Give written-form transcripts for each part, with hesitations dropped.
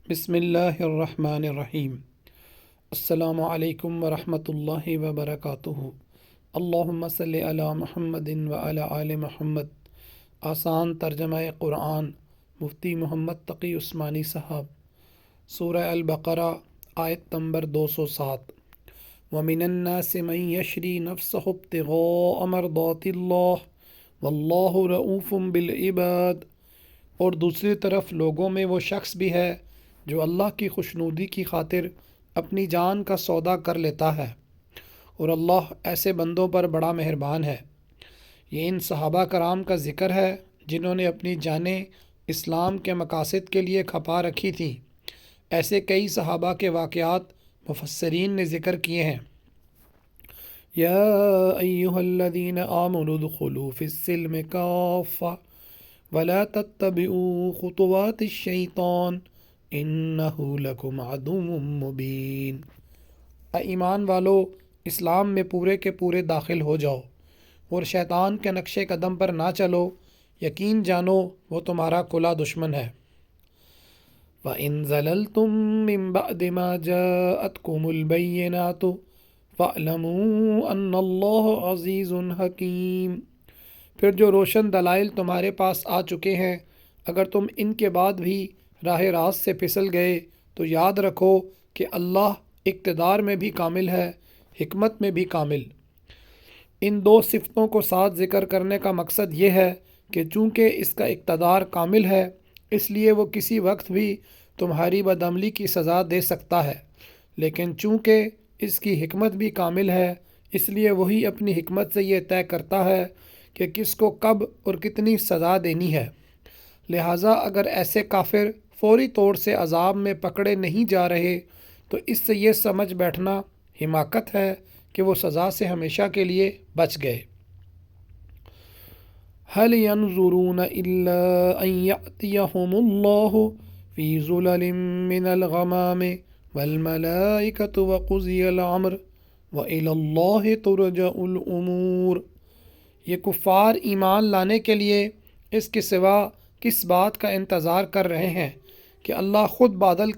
بسم اللہ الرحمن الرحیم۔ السلام علیکم ورحمۃ اللہ وبرکاتہ۔ اللہم صلی علی محمد وعلی آل محمد۔ آسان ترجمہ قرآن مفتی محمد تقی عثمانی صاحب۔ سورہ البقرہ آیت نمبر 207۔ وَمِنَ النَّاسِ مَن يَشْرِي نَفْسَهُ ابْتِغَاءَ مَرْضَاتِ اللَّهِ وَاللَّهُ رَءُوفٌ بِالْعِبَادِ، اور دوسری طرف لوگوں میں وہ شخص بھی ہے جو اللہ کی خوشنودی کی خاطر اپنی جان کا سودا کر لیتا ہے، اور اللہ ایسے بندوں پر بڑا مہربان ہے۔ یہ ان صحابہ کرام کا ذکر ہے جنہوں نے اپنی جانیں اسلام کے مقاصد کے لیے کھپا رکھی تھیں۔ ایسے کئی صحابہ کے واقعات مفسرین نے ذکر کیے ہیں۔ یا ایہا الذین آمنوا ادخلوا فی السلم کافہ ولا تتبعوا خطوات الشیطان انہ لکم عدو مبین۔ اے ایمان والو، اسلام میں پورے کے پورے داخل ہو جاؤ اور شیطان کے نقش قدم پر نہ چلو، یقین جانو وہ تمہارا کھلا دشمن ہے۔ وَإِن زَلَلْتُم مِّن بَعْدِ مَا جَاءَتْكُمُ الْبَيِّنَاتُ فَاعْلَمُوا أَنَّ اللَّهَ عَزِيزٌ حَكِيمٌ۔ پھر جو روشن دلائل تمہارے پاس آ چکے ہیں، اگر تم ان کے بعد بھی راہ راست سے پھسل گئے تو یاد رکھو کہ اللہ اقتدار میں بھی کامل ہے، حکمت میں بھی کامل۔ ان دو صفتوں کو ساتھ ذکر کرنے کا مقصد یہ ہے کہ چونکہ اس کا اقتدار کامل ہے، اس لیے وہ کسی وقت بھی تمہاری بدعملی کی سزا دے سکتا ہے، لیکن چونکہ اس کی حکمت بھی کامل ہے، اس لیے وہی اپنی حکمت سے یہ طے کرتا ہے کہ کس کو کب اور کتنی سزا دینی ہے۔ لہٰذا اگر ایسے کافر فوری طور سے عذاب میں پکڑے نہیں جا رہے تو اس سے یہ سمجھ بیٹھنا حماقت ہے کہ وہ سزا سے ہمیشہ کے لیے بچ گئے۔ هل ينظرون إلا أن يأتيهم الله في ظلل من الغمام والملائكة وقضي الأمر وإلى الله ترجع الأمور۔ یہ کفار ایمان لانے کے لیے اس کے سوا کس بات کا انتظار کر رہے ہیں کہ اللہ خود بادل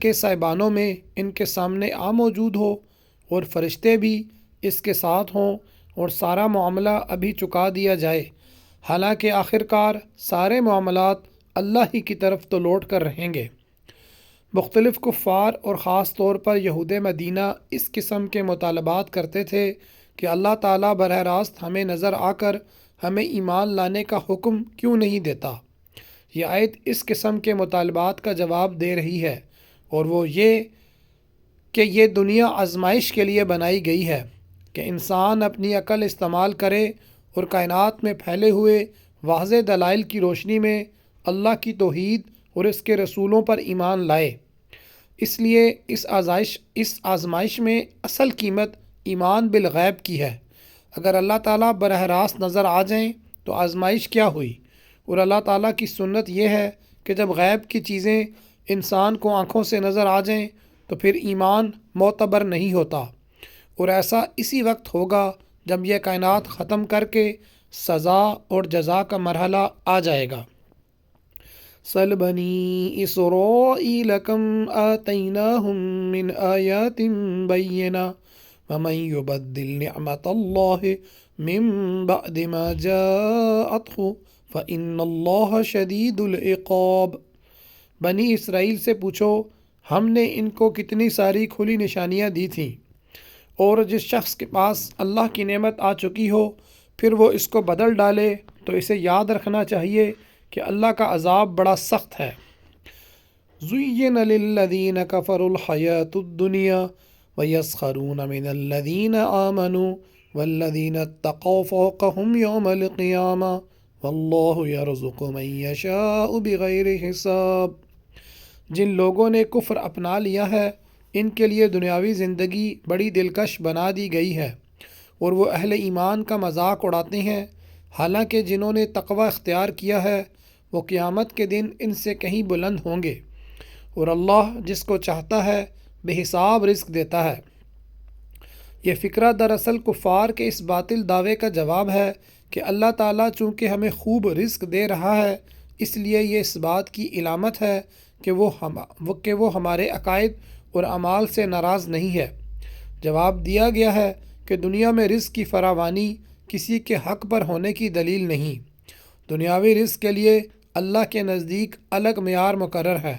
کے سائبانوں میں ان کے سامنے موجود ہو اور فرشتے بھی اس کے ساتھ ہوں اور سارا معاملہ ابھی چکا دیا جائے، حالانکہ آخرکار سارے معاملات اللہ ہی کی طرف تو لوٹ کر رہیں گے۔ مختلف کفار اور خاص طور پر یہود مدینہ اس قسم کے مطالبات کرتے تھے کہ اللہ تعالیٰ براہ راست ہمیں نظر آ کر ہمیں ایمان لانے کا حکم کیوں نہیں دیتا۔ یہ آیت اس قسم کے مطالبات کا جواب دے رہی ہے، اور وہ یہ کہ یہ دنیا آزمائش کے لیے بنائی گئی ہے کہ انسان اپنی عقل استعمال کرے اور کائنات میں پھیلے ہوئے واضح دلائل کی روشنی میں اللہ کی توحید اور اس کے رسولوں پر ایمان لائے۔ اس لیے اس آزمائش میں اصل قیمت ایمان بالغیب کی ہے۔ اگر اللہ تعالیٰ براہ راست نظر آ جائیں تو آزمائش کیا ہوئی، اور اللہ تعالیٰ کی سنت یہ ہے کہ جب غیب کی چیزیں انسان کو آنکھوں سے نظر آ جائیں تو پھر ایمان معتبر نہیں ہوتا، اور ایسا اسی وقت ہوگا جب یہ کائنات ختم کر کے سزا اور جزا کا مرحلہ آ جائے گا۔ سَلْ بَنِي إِسْرَائِيلَ كَمْ آتَيْنَاهُمْ مِنْ آيَاتٍ بَيِّنَةٍ وَمَنْ يُبَدِّلْ نِعْمَةَ اللَّهِ مِنْ بَعْدِ مَا جَاءَتْهُ فَإِنَّ اللَّهَ شَدِيدُ الْعِقَابِ۔ بنی اسرائیل سے پوچھو ہم نے ان کو کتنی ساری کھلی نشانیاں دی تھیں، اور جس شخص کے پاس اللہ کی نعمت آ چکی ہو پھر وہ اس کو بدل ڈالے تو اسے یاد رکھنا چاہیے کہ اللہ کا عذاب بڑا سخت ہے۔ زُيِّنَ لِلَّذِينَ كَفَرُوا الْحَيَاةُ الدُّنْيَا وَيَسْخَرُونَ مِنَ الَّذِينَ آمَنُوا وَالَّذِينَ اتَّقَوْا فَوْقَهُمْ يَوْمَ الْقِيَامَةِ وَاللَّهُ يَرْزُقُ مَن يَشَاءُ بِغَيْرِ حساب۔ جن لوگوں نے کفر اپنا لیا ہے ان کے لیے دنیاوی زندگی بڑی دلکش بنا دی گئی ہے، اور وہ اہل ایمان کا مذاق اڑاتے ہیں، حالانکہ جنہوں نے تقوی اختیار کیا ہے وہ قیامت کے دن ان سے کہیں بلند ہوں گے، اور اللہ جس کو چاہتا ہے بے حساب رزق دیتا ہے۔ یہ فقرہ دراصل کفار کے اس باطل دعوے کا جواب ہے کہ اللہ تعالیٰ چونکہ ہمیں خوب رزق دے رہا ہے اس لیے یہ اس بات کی علامت ہے کہ وہ ہمارے عقائد اور اعمال سے ناراض نہیں ہے۔ جواب دیا گیا ہے کہ دنیا میں رزق کی فراوانی کسی کے حق پر ہونے کی دلیل نہیں۔ دنیاوی رزق کے لیے اللہ کے نزدیک الگ معیار مقرر ہے۔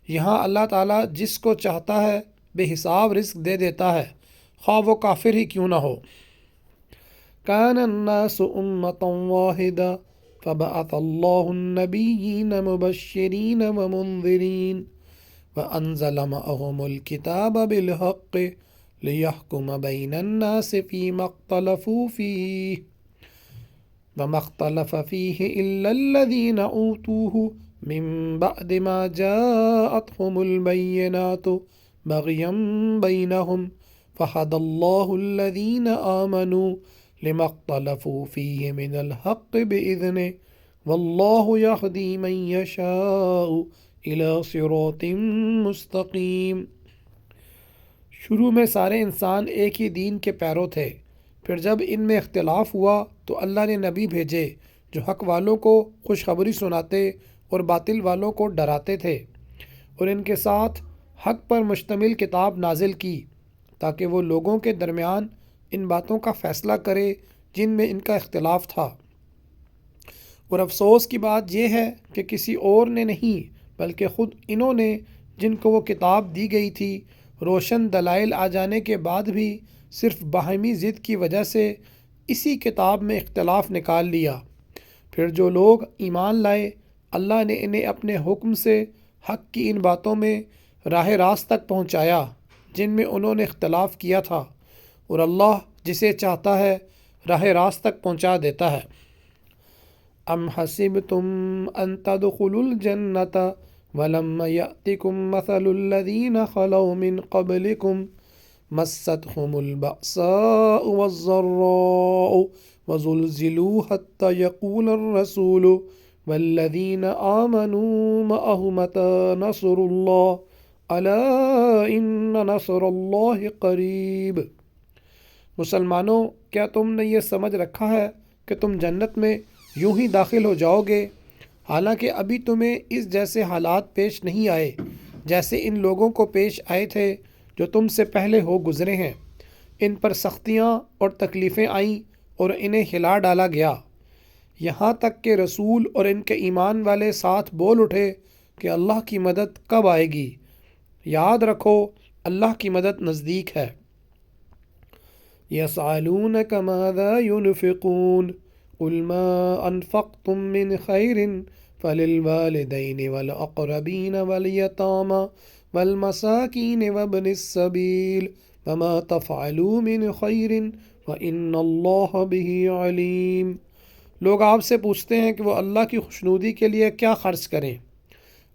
یہاں اللہ تعالیٰ جس کو چاہتا ہے بے حساب رزق دے دیتا ہے، خواہ وہ کافر ہی کیوں نہ ہو۔ كان الناس أمة واحدة فبعث الله النبيين مبشرين ومنذرين وأنزل معهم الكتاب بالحق ليحكم بين الناس فيما اختلفوا فيه وما اختلف فيه إلا الذين أوتوه من بعد ما جاءتهم البينات بغيا بينهم فهدى الله الذين آمنوا لما اختلفوا فيه من الحق بإذنه والله يهدي من يشاء إلى صراط مستقيم۔ شروع میں سارے انسان ایک ہی دین کے پیرو تھے، پھر جب ان میں اختلاف ہوا تو اللہ نے نبی بھیجے جو حق والوں کو خوشخبری سناتے اور باطل والوں کو ڈراتے تھے، اور ان کے ساتھ حق پر مشتمل کتاب نازل کی تاکہ وہ لوگوں کے درمیان ان باتوں کا فیصلہ کرے جن میں ان کا اختلاف تھا۔ اور افسوس کی بات یہ ہے کہ کسی اور نے نہیں بلکہ خود انہوں نے، جن کو وہ کتاب دی گئی تھی، روشن دلائل آ جانے کے بعد بھی صرف باہمی ضد کی وجہ سے اسی کتاب میں اختلاف نکال لیا۔ پھر جو لوگ ایمان لائے، اللہ نے انہیں اپنے حکم سے حق کی ان باتوں میں راہ راست تک پہنچایا جن میں انہوں نے اختلاف کیا تھا، اور اللہ جسے چاہتا ہے راہ راست تک پہنچا دیتا ہے۔ ام حسبتم ان تدخلوا الجنة ولما يأتكم مثل الذين خلوا من قبلكم مستهم البأساء والضراء وزلزلوا حتى يقول الرسول والذين آمنوا معه متى نصر الله ألا إن نصر الله قریب۔ مسلمانوں، کیا تم نے یہ سمجھ رکھا ہے کہ تم جنت میں یوں ہی داخل ہو جاؤ گے، حالانکہ ابھی تمہیں اس جیسے حالات پیش نہیں آئے جیسے ان لوگوں کو پیش آئے تھے جو تم سے پہلے ہو گزرے ہیں۔ ان پر سختیاں اور تکلیفیں آئیں اور انہیں ہلا ڈالا گیا، یہاں تک کہ رسول اور ان کے ایمان والے ساتھ بول اٹھے کہ اللہ کی مدد کب آئے گی۔ یاد رکھو اللہ کی مدد نزدیک ہے۔ يسألونك ماذا ينفقون قل ما أنفقتم من خير فللوالدين والأقربين واليتامى والمساكين وابن السبيل وما تفعلوا من خير وإن الله به عليم۔ لوگ آپ سے پوچھتے ہیں کہ وہ اللہ کی خوشنودی کے لیے کیا خرچ کریں۔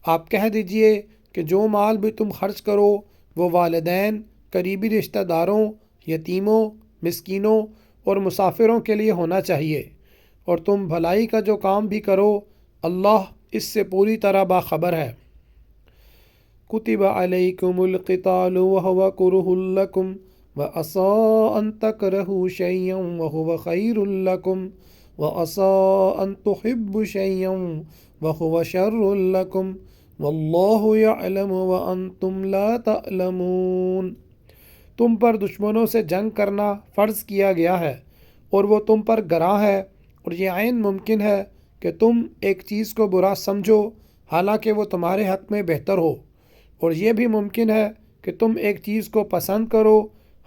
آپ کہہ دیجئے کہ جو مال بھی تم خرچ کرو وہ والدین، قریبی رشتہ داروں، یتیموں، مسکینوں اور مسافروں کے لیے ہونا چاہیے، اور تم بھلائی کا جو کام بھی کرو اللہ اس سے پوری طرح باخبر ہے۔ کتب علیکم القتال وهو کرہ لکم وعسى ان تکرہوا شیئا وهو خیر لکم وعسى ان تحبوا شیئا وهو شر لکم واللہ یعلم وانتم لا تعلمون۔ تم پر دشمنوں سے جنگ کرنا فرض کیا گیا ہے، اور وہ تم پر گراں ہے، اور یہ عین ممکن ہے کہ تم ایک چیز کو برا سمجھو حالانکہ وہ تمہارے حق میں بہتر ہو، اور یہ بھی ممکن ہے کہ تم ایک چیز کو پسند کرو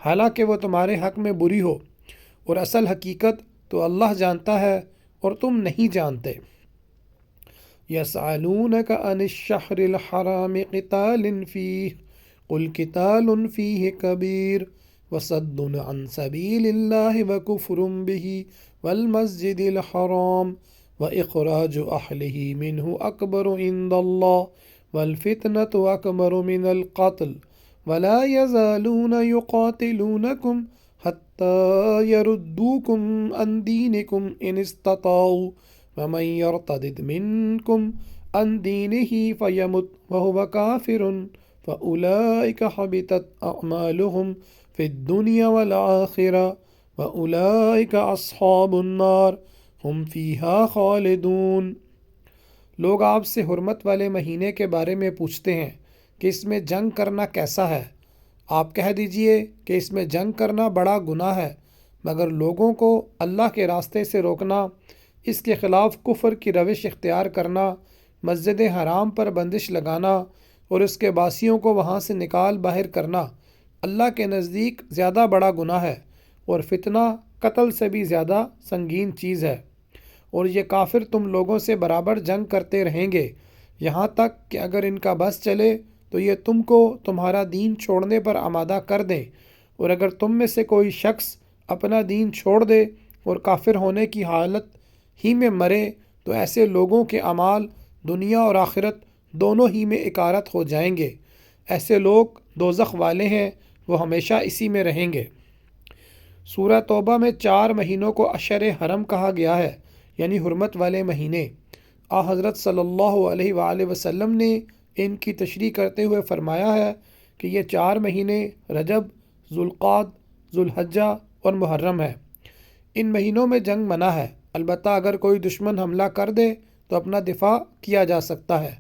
حالانکہ وہ تمہارے حق میں بری ہو، اور اصل حقیقت تو اللہ جانتا ہے اور تم نہیں جانتے۔ یسألونک عن الشہر الحرام قتال فیہ قل قتال فیہ کبیر وصد عن سبیل اللہ وکفر بہ والمسجد الحرام واخراج اہلہ منہ اکبر عند اللہ والفتنۃ اکبر من القتل ولا یزالون یقاتلونکم حتی یردوکم عن دینکم ان استطاعوا ومن یرتد منکم عن دینہ فیمت وہو کافر فأولئک حبطت اعمالهم فی الدنیا والآخرہ وأولئک اصحاب النار ہم فیہا خالدون۔ لوگ آپ سے حرمت والے مہینے کے بارے میں پوچھتے ہیں کہ اس میں جنگ کرنا کیسا ہے۔ آپ کہہ دیجئے کہ اس میں جنگ کرنا بڑا گناہ ہے، مگر لوگوں کو اللہ کے راستے سے روکنا، اس کے خلاف کفر کی روش اختیار کرنا، مسجد حرام پر بندش لگانا اور اس کے باسیوں کو وہاں سے نکال باہر کرنا اللہ کے نزدیک زیادہ بڑا گناہ ہے، اور فتنہ قتل سے بھی زیادہ سنگین چیز ہے۔ اور یہ کافر تم لوگوں سے برابر جنگ کرتے رہیں گے، یہاں تک کہ اگر ان کا بس چلے تو یہ تم کو تمہارا دین چھوڑنے پر آمادہ کر دیں، اور اگر تم میں سے کوئی شخص اپنا دین چھوڑ دے اور کافر ہونے کی حالت ہی میں مرے تو ایسے لوگوں کے اعمال دنیا اور آخرت دونوں ہی میں اکارت ہو جائیں گے۔ ایسے لوگ دوزخ والے ہیں، وہ ہمیشہ اسی میں رہیں گے۔ سورہ توبہ میں 4 مہینوں کو اشہر حرم کہا گیا ہے، یعنی حرمت والے مہینے۔ حضرت صلی اللہ علیہ وآلہ وسلم نے ان کی تشریح کرتے ہوئے فرمایا ہے کہ یہ 4 مہینے رجب، ذوالقعدہ، ذوالحجہ اور محرم ہے۔ ان مہینوں میں جنگ منع ہے، البتہ اگر کوئی دشمن حملہ کر دے تو اپنا دفاع کیا جا سکتا ہے۔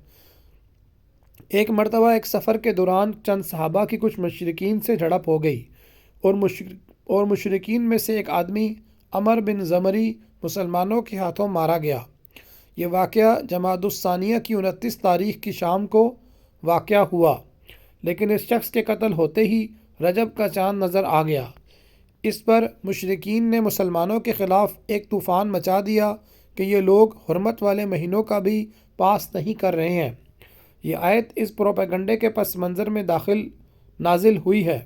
ایک مرتبہ ایک سفر کے دوران چند صحابہ کی کچھ مشرکین سے جھڑپ ہو گئی، اور مشرکین میں سے ایک آدمی عمر بن زمری مسلمانوں کے ہاتھوں مارا گیا۔ یہ واقعہ جمادی الثانیہ کی 29 تاریخ کی شام کو واقعہ ہوا، لیکن اس شخص کے قتل ہوتے ہی رجب کا چاند نظر آ گیا۔ اس پر مشرکین نے مسلمانوں کے خلاف ایک طوفان مچا دیا کہ یہ لوگ حرمت والے مہینوں کا بھی پاس نہیں کر رہے ہیں۔ یہ آیت اس پروپیگنڈے کے پس منظر میں نازل ہوئی ہے۔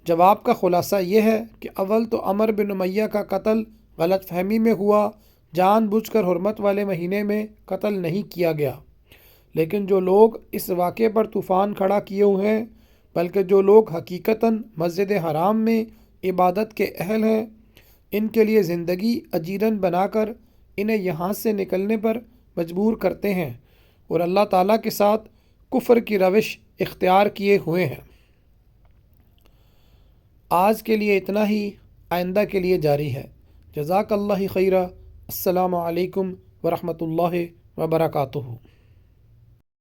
جواب کا خلاصہ یہ ہے کہ اول تو عمر بن امیہ کا قتل غلط فہمی میں ہوا، جان بوجھ کر حرمت والے مہینے میں قتل نہیں کیا گیا۔ لیکن جو لوگ اس واقعے پر طوفان کھڑا کیے ہوئے ہیں، بلکہ جو لوگ حقیقتاً مسجد حرام میں عبادت کے اہل ہیں، ان کے لیے زندگی اجیرن بنا کر انہیں یہاں سے نکلنے پر مجبور کرتے ہیں، اور اللہ تعالیٰ کے ساتھ کفر کی روش اختیار کیے ہوئے ہیں۔ آج کے لیے اتنا ہی، آئندہ کے لیے جاری ہے۔ جزاک اللہ خیرہ۔ السلام علیکم ورحمۃ اللہ وبرکاتہ۔